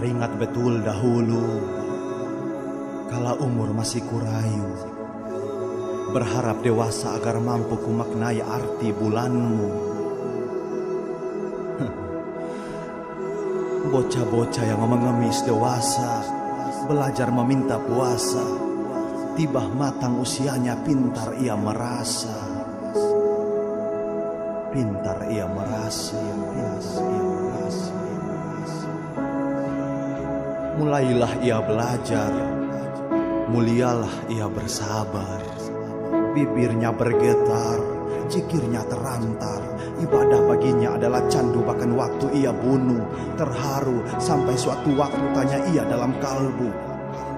Teringat betul dahulu, kala umur masih kurayu, berharap dewasa agar mampu ku maknai arti bulanmu. Bocah-bocah yang mengemis dewasa, belajar meminta puasa, tiba matang usianya pintar ia merasa. Pintar ia merasa, mulailah ia belajar, mulialah ia bersabar. Bibirnya bergetar, zikirnya terantar. Ibadah baginya adalah candu, bahkan waktu ia bunuh. Terharu sampai suatu waktu tanya ia dalam kalbu,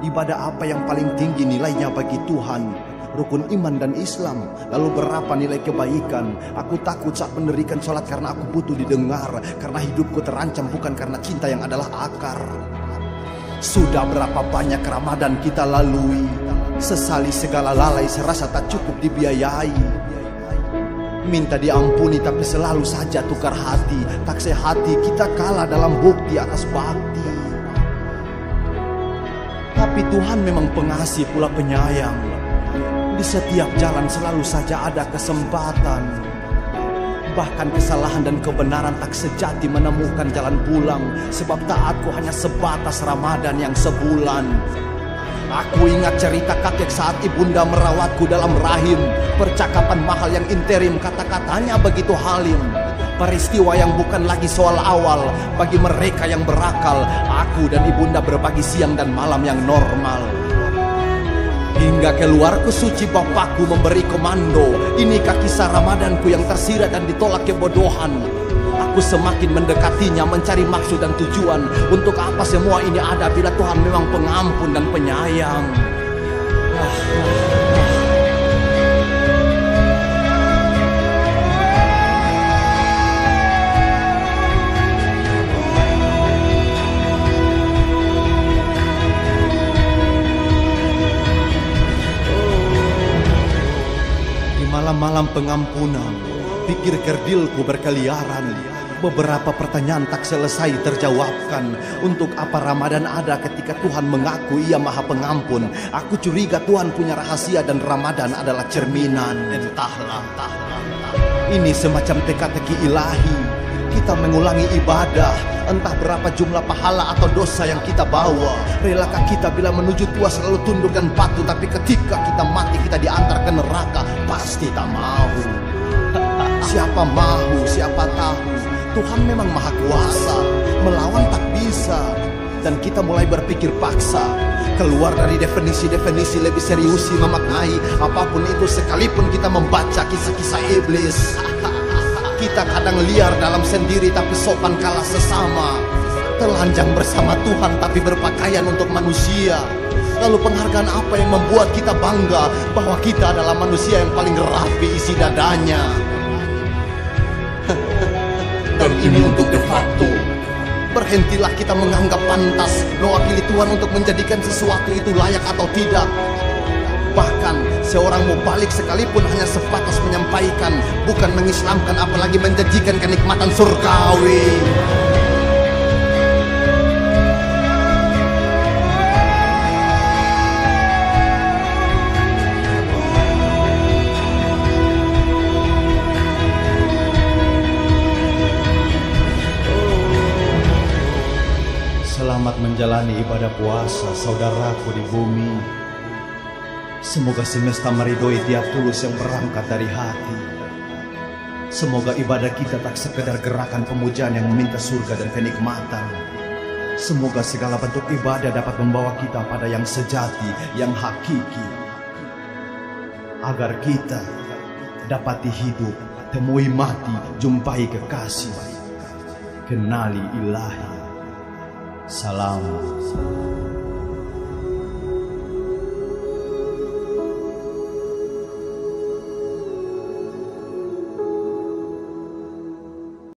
ibadah apa yang paling tinggi nilainya bagi Tuhan? Rukun iman dan Islam, lalu berapa nilai kebaikan? Aku takut saat mendirikan sholat karena aku butuh didengar, karena hidupku terancam bukan karena cinta yang adalah akar. Sudah berapa banyak Ramadan kita lalui, sesali segala lalai serasa tak cukup dibiayai. Minta diampuni tapi selalu saja tukar hati, tak sehati kita kalah dalam bukti atas bakti. Tapi Tuhan memang pengasih pula penyayang. Di setiap jalan selalu saja ada kesempatan. Bahkan kesalahan dan kebenaran tak sejati menemukan jalan pulang. Sebab taatku hanya sebatas Ramadan yang sebulan. Aku ingat cerita kakek saat ibunda merawatku dalam rahim. Percakapan mahal yang interim, kata-katanya begitu halim. Peristiwa yang bukan lagi soal awal. Bagi mereka yang berakal, aku dan ibunda berbagi siang dan malam yang normal. Hingga keluarku suci bapakku memberi komando. Inikah kisah Ramadanku yang tersirat dan ditolak kebodohan. Aku semakin mendekatinya, mencari maksud dan tujuan. Untuk apa semua ini ada bila Tuhan memang pengampun dan penyayang? Malam-malam pengampunan, pikir kerdilku berkeliaran. Beberapa pertanyaan tak selesai terjawabkan. Untuk apa Ramadan ada ketika Tuhan mengaku ia maha pengampun? Aku curiga Tuhan punya rahasia dan Ramadan adalah cerminan. Entahlah. Ini semacam teka-teki ilahi. Kita mengulangi ibadah, entah berapa jumlah pahala atau dosa yang kita bawa. Relakah kita bila menuju tua selalu tunduk dan patuh? Tapi ketika kita mati kita diantar ke neraka, pasti tak mau. Siapa mau, siapa tahu. Tuhan memang maha kuasa, melawan tak bisa. Dan kita mulai berpikir paksa, keluar dari definisi-definisi, lebih seriusi memaknai apapun itu. Sekalipun kita membaca kisah-kisah iblis. Kita kadang liar dalam sendiri tapi sopan kalah sesama. Telanjang bersama Tuhan tapi berpakaian untuk manusia. Lalu penghargaan apa yang membuat kita bangga bahwa kita adalah manusia yang paling rapi isi dadanya? Dan ini untuk de facto. Berhentilah kita menganggap pantas mewakili Tuhan untuk menjadikan sesuatu itu layak atau tidak. Bahkan seorang mubalik sekalipun hanya sebatas menyampaikan, bukan mengislamkan, apalagi menjanjikan kenikmatan surgawi. Selamat menjalani ibadah puasa saudaraku di bumi. Semoga semesta meridhoi tiap tulus yang berangkat dari hati. Semoga ibadah kita tak sekedar gerakan pemujaan yang meminta surga dan kenikmatan. Semoga segala bentuk ibadah dapat membawa kita pada yang sejati, yang hakiki. Agar kita dapati hidup, temui mati, jumpai kekasih, kenali ilahi. Salam.